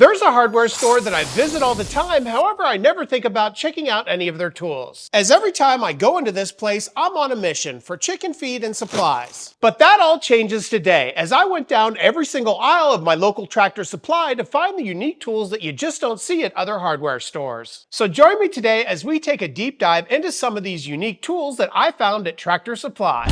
There's a hardware store that I visit all the time, however I never think about checking out any of their tools. As every time I go into this place, I'm on a mission for chicken feed and supplies. But that all changes today, as I went down every single aisle of my local Tractor Supply to find the unique tools that you just don't see at other hardware stores. So join me today as we take a deep dive into some of these unique tools that I found at Tractor Supply.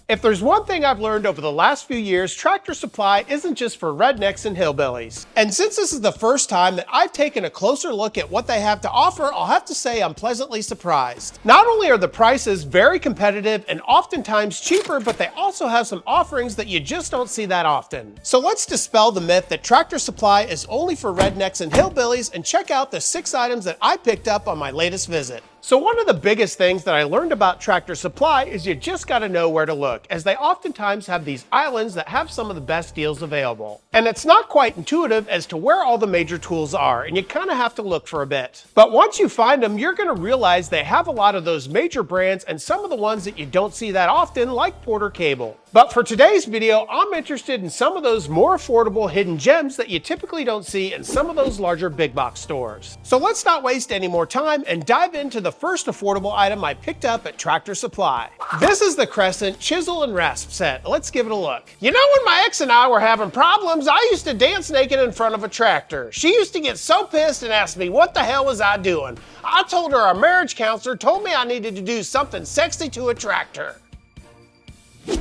If there's one thing I've learned over the last few years, Tractor Supply isn't just for rednecks and hillbillies. And since this is the first time that I've taken a closer look at what they have to offer, I'll have to say I'm pleasantly surprised. Not only are the prices very competitive and oftentimes cheaper, but they also have some offerings that you just don't see that often. So let's dispel the myth that Tractor Supply is only for rednecks and hillbillies and check out the 6 items that I picked up on my latest visit. So one of the biggest things that I learned about Tractor Supply is you just gotta know where to look, as they oftentimes have these islands that have some of the best deals available. And it's not quite intuitive as to where all the major tools are, and you kinda have to look for a bit. But once you find them, you're gonna realize they have a lot of those major brands and some of the ones that you don't see that often, like Porter Cable. But for today's video, I'm interested in some of those more affordable hidden gems that you typically don't see in some of those larger big box stores. So let's not waste any more time and dive into the first affordable item I picked up at Tractor Supply. This is the Crescent chisel and rasp set. Let's give it a look. You know, when my ex and I were having problems, I used to dance naked in front of a tractor. She used to get so pissed and ask me what the hell was I doing. I told her our marriage counselor told me I needed to do something sexy to a tractor.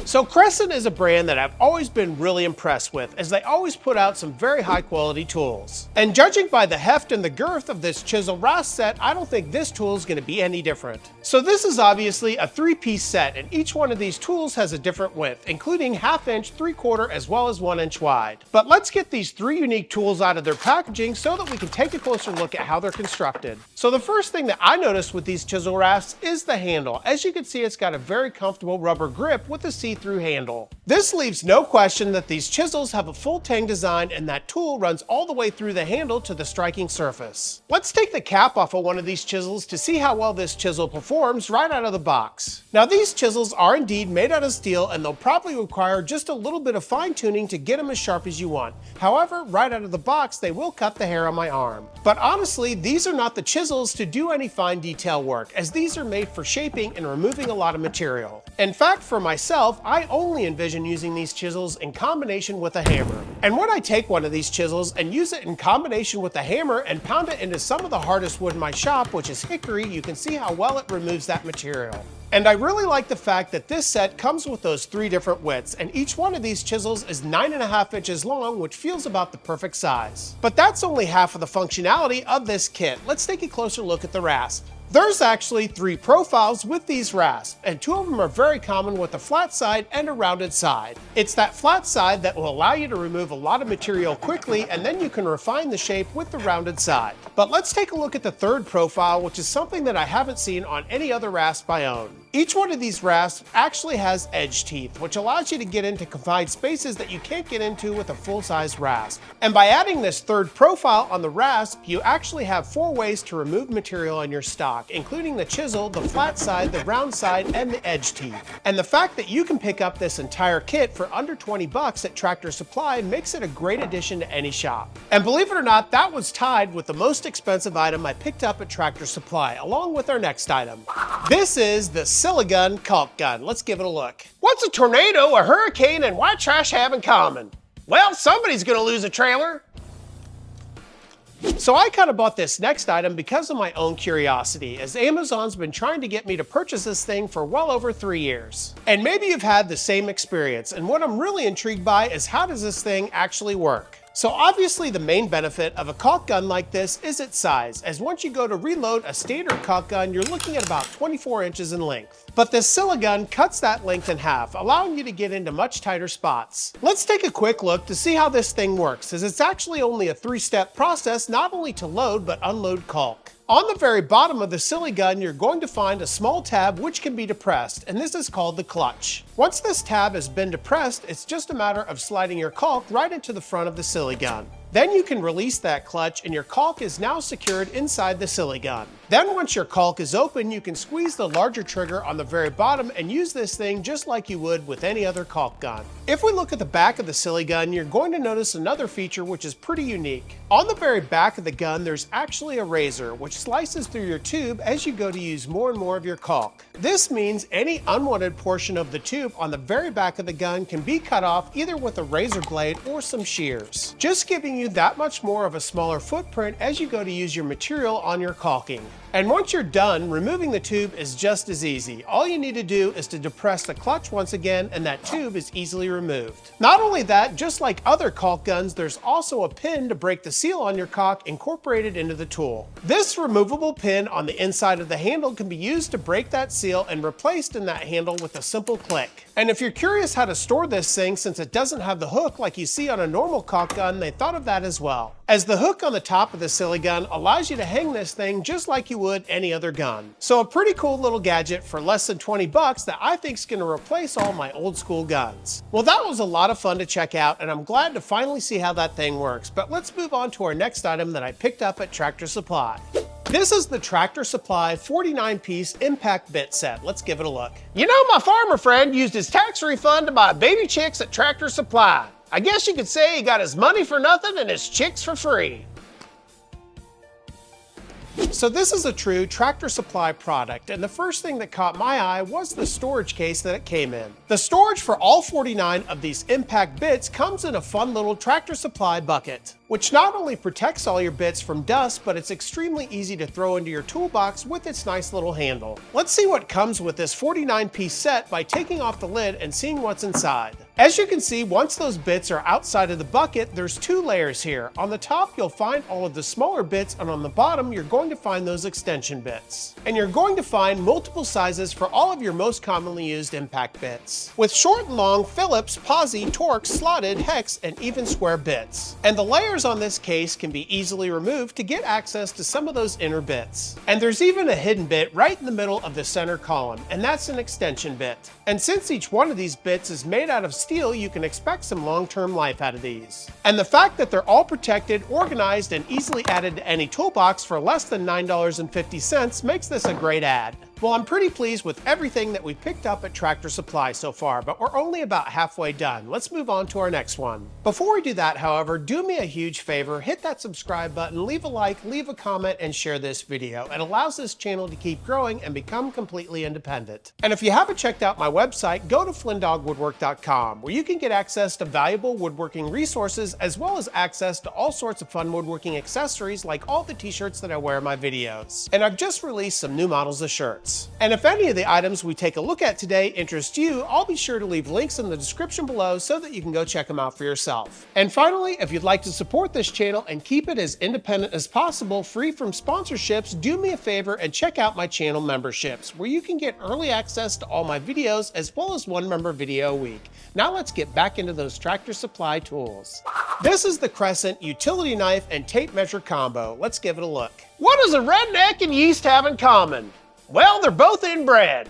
So Crescent is a brand that I've always been really impressed with, as they always put out some very high quality tools. And judging by the heft and the girth of this chisel rasp set, I don't think this tool is going to be any different. So this is obviously a 3-piece set, and each one of these tools has a different width, including 1/2 inch, 3/4, as well as 1 inch wide. But let's get these 3 unique tools out of their packaging so that we can take a closer look at how they're constructed. So the first thing that I noticed with these chisel rasps is the handle. As you can see, it's got a very comfortable rubber grip with a see-through handle. This leaves no question that these chisels have a full tang design, and that tool runs all the way through the handle to the striking surface. Let's take the cap off of one of these chisels to see how well this chisel performs right out of the box. Now these chisels are indeed made out of steel, and they'll probably require just a little bit of fine tuning to get them as sharp as you want. However, right out of the box, they will cut the hair on my arm. But honestly, these are not the chisels to do any fine detail work, as these are made for shaping and removing a lot of material. In fact, for myself, I only envision using these chisels in combination with a hammer. And when I take one of these chisels and use it in combination with a hammer and pound it into some of the hardest wood in my shop, which is hickory, you can see how well it removes that material. And I really like the fact that this set comes with those 3 different widths, and each one of these chisels is 9.5 inches long, which feels about the perfect size. But that's only half of the functionality of this kit. Let's take a closer look at the rasp. There's actually 3 profiles with these rasps, and 2 of them are very common, with a flat side and a rounded side. It's that flat side that will allow you to remove a lot of material quickly, and then you can refine the shape with the rounded side. But let's take a look at the 3rd profile, which is something that I haven't seen on any other rasp I own. Each one of these rasps actually has edge teeth, which allows you to get into confined spaces that you can't get into with a full-size rasp. And by adding this 3rd profile on the rasp, you actually have 4 ways to remove material on your stock, including the chisel, the flat side, the round side, and the edge teeth. And the fact that you can pick up this entire kit for under 20 bucks at Tractor Supply makes it a great addition to any shop. And believe it or not, that was tied with the most expensive item I picked up at Tractor Supply, along with our next item. This is the Siligun caulk gun. Let's give it a look. What's a tornado, a hurricane, and white trash have in common? Well, somebody's gonna lose a trailer. So I kind of bought this next item because of my own curiosity, as Amazon's been trying to get me to purchase this thing for well over 3 years. And maybe you've had the same experience, and what I'm really intrigued by is how does this thing actually work? So obviously the main benefit of a caulk gun like this is its size, as once you go to reload a standard caulk gun, you're looking at about 24 inches in length. But this Siligun cuts that length in half, allowing you to get into much tighter spots. Let's take a quick look to see how this thing works, as it's actually only a 3-step process, not only to load but unload caulk. On the very bottom of the Siligun, you're going to find a small tab which can be depressed, and this is called the clutch. Once this tab has been depressed, it's just a matter of sliding your caulk right into the front of the Siligun. Then you can release that clutch and your caulk is now secured inside the Siligun. Then once your caulk is open, you can squeeze the larger trigger on the very bottom and use this thing just like you would with any other caulk gun. If we look at the back of the Siligun, you're going to notice another feature which is pretty unique. On the very back of the gun, there's actually a razor which slices through your tube as you go to use more and more of your caulk. This means any unwanted portion of the tube on the very back of the gun can be cut off either with a razor blade or some shears, just giving you that much more of a smaller footprint as you go to use your material on your caulking. And once you're done, removing the tube is just as easy. All you need to do is to depress the clutch once again and that tube is easily removed. Not only that, just like other caulk guns, there's also a pin to break the seal on your caulk incorporated into the tool. This removable pin on the inside of the handle can be used to break that seal and replaced in that handle with a simple click. And if you're curious how to store this thing, since it doesn't have the hook like you see on a normal caulk gun, they thought of that as well, as the hook on the top of the Siligun allows you to hang this thing just like you would any other gun. So a pretty cool little gadget for less than 20 bucks that I think is going to replace all my old school guns. Well, that was a lot of fun to check out and I'm glad to finally see how that thing works. But let's move on to our next item that I picked up at Tractor Supply. This is the Tractor Supply 49-piece impact bit set. Let's give it a look. You know, my farmer friend used his tax refund to buy baby chicks at Tractor Supply. I guess you could say he got his money for nothing and his chicks for free. So this is a true Tractor Supply product, and the first thing that caught my eye was the storage case that it came in. The storage for all 49 of these impact bits comes in a fun little Tractor Supply bucket, which not only protects all your bits from dust, but it's extremely easy to throw into your toolbox with its nice little handle. Let's see what comes with this 49-piece set by taking off the lid and seeing what's inside. As you can see, once those bits are outside of the bucket, there's two layers here. On the top, you'll find all of the smaller bits, and on the bottom, you're going to find those extension bits. And you're going to find multiple sizes for all of your most commonly used impact bits, with short and long Phillips, posi, Torx, slotted, hex, and even square bits. And the layers on this case can be easily removed to get access to some of those inner bits. And there's even a hidden bit right in the middle of the center column, and that's an extension bit. And since each one of these bits is made out of steel, you can expect some long-term life out of these. And the fact that they're all protected, organized, and easily added to any toolbox for less than $9.50 makes this a great add. Well, I'm pretty pleased with everything that we picked up at Tractor Supply so far, but we're only about halfway done. Let's move on to our next one. Before we do that, however, do me a huge favor, hit that subscribe button, leave a like, leave a comment, and share this video. It allows this channel to keep growing and become completely independent. And if you haven't checked out my website, go to flynndoggwoodwork.com, where you can get access to valuable woodworking resources, as well as access to all sorts of fun woodworking accessories like all the t-shirts that I wear in my videos. And I've just released some new models of shirts. And if any of the items we take a look at today interest you, I'll be sure to leave links in the description below so that you can go check them out for yourself. And finally, if you'd like to support this channel and keep it as independent as possible, free from sponsorships, do me a favor and check out my channel memberships, where you can get early access to all my videos as well as one member video a week. Now let's get back into those Tractor Supply tools. This is the Crescent utility knife and tape measure combo. Let's give it a look. What does a redneck and yeast have in common? Well, they're both inbred.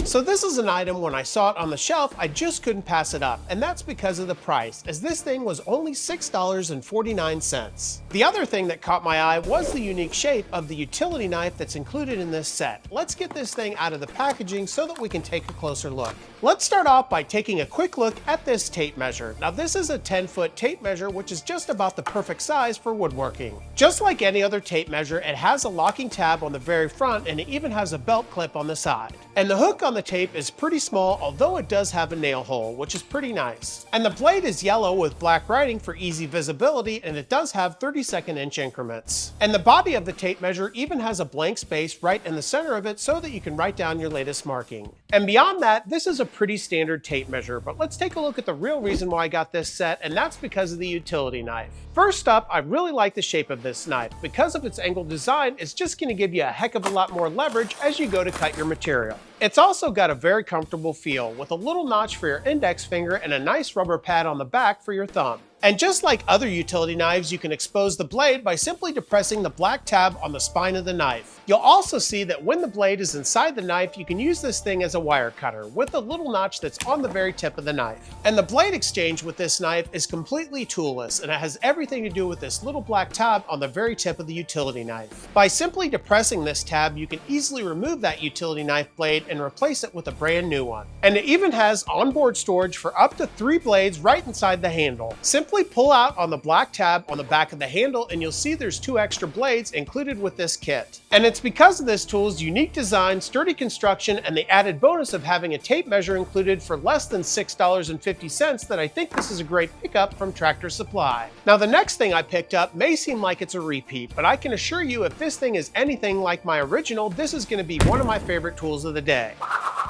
So this is an item, when I saw it on the shelf, I just couldn't pass it up, and that's because of the price, as this thing was only $6.49. The other thing that caught my eye was the unique shape of the utility knife that's included in this set. Let's get this thing out of the packaging so that we can take a closer look. Let's start off by taking a quick look at this tape measure. Now this is a 10-foot tape measure, which is just about the perfect size for woodworking. Just like any other tape measure, it has a locking tab on the very front, and it even has a belt clip on the side. And the hook on the tape is pretty small, although it does have a nail hole, which is pretty nice. And the blade is yellow with black writing for easy visibility, and it does have 32nd inch increments. And the body of the tape measure even has a blank space right in the center of it so that you can write down your latest marking. And beyond that, this is a pretty standard tape measure, but let's take a look at the real reason why I got this set, and that's because of the utility knife. First up, I really like the shape of this knife. Because of its angled design, it's just going to give you a heck of a lot more leverage as you go to cut your material. It's also got a very comfortable feel, with a little notch for your index finger and a nice rubber pad on the back for your thumb. And just like other utility knives, you can expose the blade by simply depressing the black tab on the spine of the knife. You'll also see that when the blade is inside the knife, you can use this thing as a wire cutter with a little notch that's on the very tip of the knife. And the blade exchange with this knife is completely toolless, and it has everything to do with this little black tab on the very tip of the utility knife. By simply depressing this tab, you can easily remove that utility knife blade and replace it with a brand new one. And it even has onboard storage for up to 3 blades right inside the handle. Simply pull out on the black tab on the back of the handle and you'll see there's 2 extra blades included with this kit. And it's because of this tool's unique design, sturdy construction, and the added bonus of having a tape measure included for less than $6.50 that I think this is a great pickup from Tractor Supply. Now the next thing I picked up may seem like it's a repeat, but I can assure you if this thing is anything like my original, this is going to be one of my favorite tools of the day.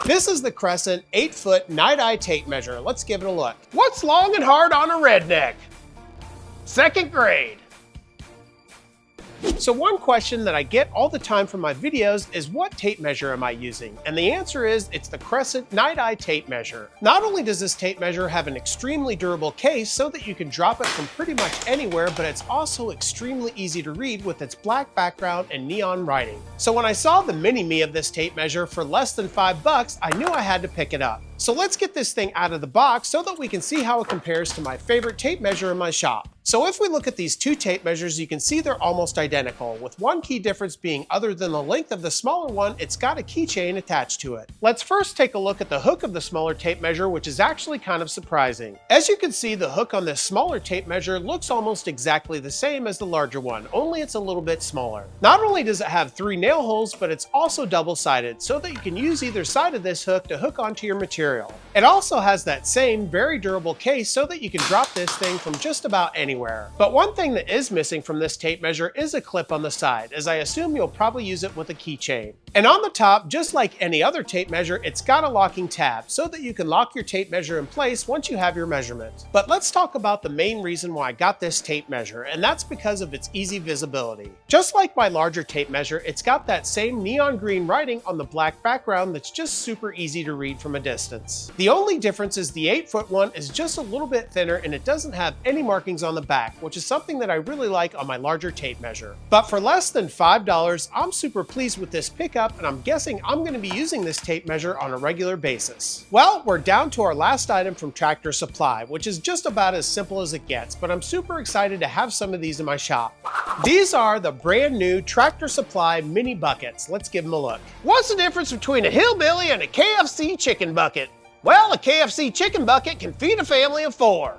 This is the Crescent 8-foot night-eye tape measure. Let's give it a look. What's long and hard on a redneck? 2nd grade. So one question that I get all the time from my videos is what tape measure am I using? And the answer is it's the Crescent Night-Eye Tape Measure. Not only does this tape measure have an extremely durable case so that you can drop it from pretty much anywhere, but it's also extremely easy to read with its black background and neon writing. So when I saw the mini-me of this tape measure for less than $5, I knew I had to pick it up. So let's get this thing out of the box so that we can see how it compares to my favorite tape measure in my shop. So if we look at these 2 tape measures, you can see they're almost identical, with one key difference being other than the length of the smaller one, it's got a keychain attached to it. Let's first take a look at the hook of the smaller tape measure, which is actually kind of surprising. As you can see, the hook on this smaller tape measure looks almost exactly the same as the larger one, only it's a little bit smaller. Not only does it have 3 nail holes, but it's also double-sided, so that you can use either side of this hook to hook onto your material. It also has that same very durable case so that you can drop this thing from just about anywhere. But one thing that is missing from this tape measure is a clip on the side, as I assume you'll probably use it with a keychain. And on the top, just like any other tape measure, it's got a locking tab so that you can lock your tape measure in place once you have your measurement. But let's talk about the main reason why I got this tape measure, and that's because of its easy visibility. Just like my larger tape measure, it's got that same neon green writing on the black background that's just super easy to read from a distance. The only difference is the 8-foot one is just a little bit thinner and it doesn't have any markings on the back, which is something that I really like on my larger tape measure. But for less than $5, I'm super pleased with this pickup, and I'm guessing I'm going to be using this tape measure on a regular basis. Well, we're down to our last item from Tractor Supply, which is just about as simple as it gets, but I'm super excited to have some of these in my shop. These are the brand new Tractor Supply mini buckets. Let's give them a look. What's the difference between a hillbilly and a KFC chicken bucket? Well, a KFC chicken bucket can feed a family of 4.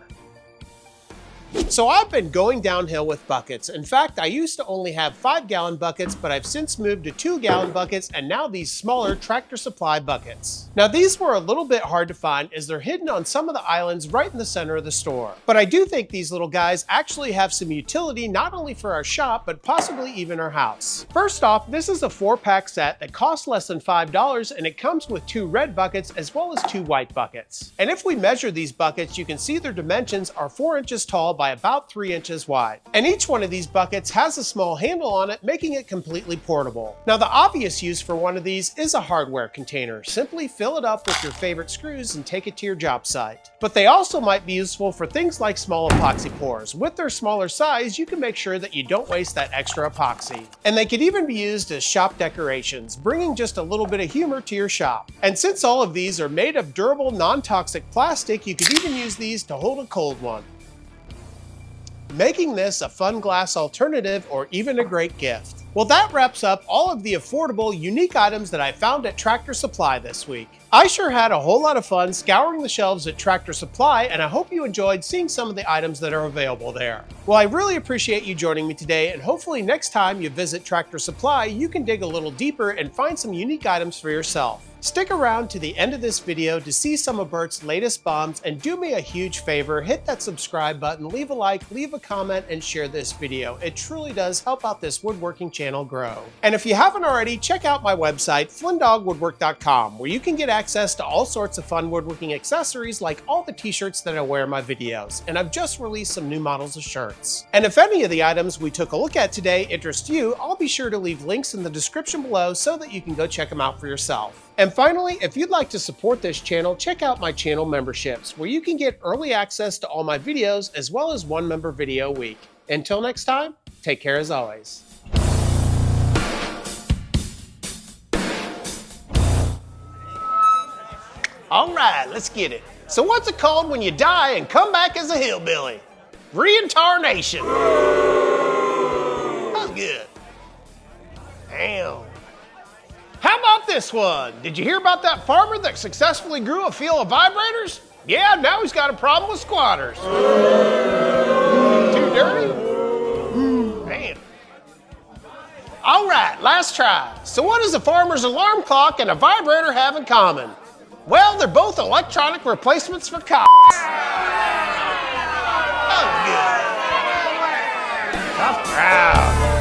So I've been going downhill with buckets. In fact, I used to only have 5-gallon buckets, but I've since moved to 2-gallon buckets and now these smaller Tractor Supply buckets. Now these were a little bit hard to find as they're hidden on some of the islands right in the center of the store. But I do think these little guys actually have some utility not only for our shop, but possibly even our house. First off, this is a 4-pack set that costs less than $5 and it comes with 2 red buckets as well as 2 white buckets. And if we measure these buckets, you can see their dimensions are 4 inches tall by about 3 inches wide. And each one of these buckets has a small handle on it, making it completely portable. Now the obvious use for one of these is a hardware container. Simply fill it up with your favorite screws and take it to your job site. But they also might be useful for things like small epoxy pours. With their smaller size, you can make sure that you don't waste that extra epoxy. And they could even be used as shop decorations, bringing just a little bit of humor to your shop. And since all of these are made of durable, non-toxic plastic, you could even use these to hold a cold one, making this a fun glass alternative or even a great gift. Well, that wraps up all of the affordable, unique items that I found at Tractor Supply this week. I sure had a whole lot of fun scouring the shelves at Tractor Supply, and I hope you enjoyed seeing some of the items that are available there. Well, I really appreciate you joining me today, and hopefully next time you visit Tractor Supply, you can dig a little deeper and find some unique items for yourself. Stick around to the end of this video to see some of Bert's latest bombs, and do me a huge favor, hit that subscribe button, leave a like, leave a comment, and share this video. It truly does help out this woodworking channel channel grow. And if you haven't already, check out my website, flynndoggwoodwork.com, where you can get access to all sorts of fun woodworking accessories like all the t-shirts that I wear in my videos. And I've just released some new models of shirts. And if any of the items we took a look at today interest you, I'll be sure to leave links in the description below so that you can go check them out for yourself. And finally, if you'd like to support this channel, check out my channel memberships, where you can get early access to all my videos as well as one member video a week. Until next time, take care as always. All right, let's get it. So what's it called when you die and come back as a hillbilly? Reincarnation. That's good. Damn. How about this one? Did you hear about that farmer that successfully grew a field of vibrators? Yeah, now he's got a problem with squatters. Too dirty? Man. All right, last try. So what does a farmer's alarm clock and a vibrator have in common? Well, they're both electronic replacements for cocks. Oh, good. Tough crowd.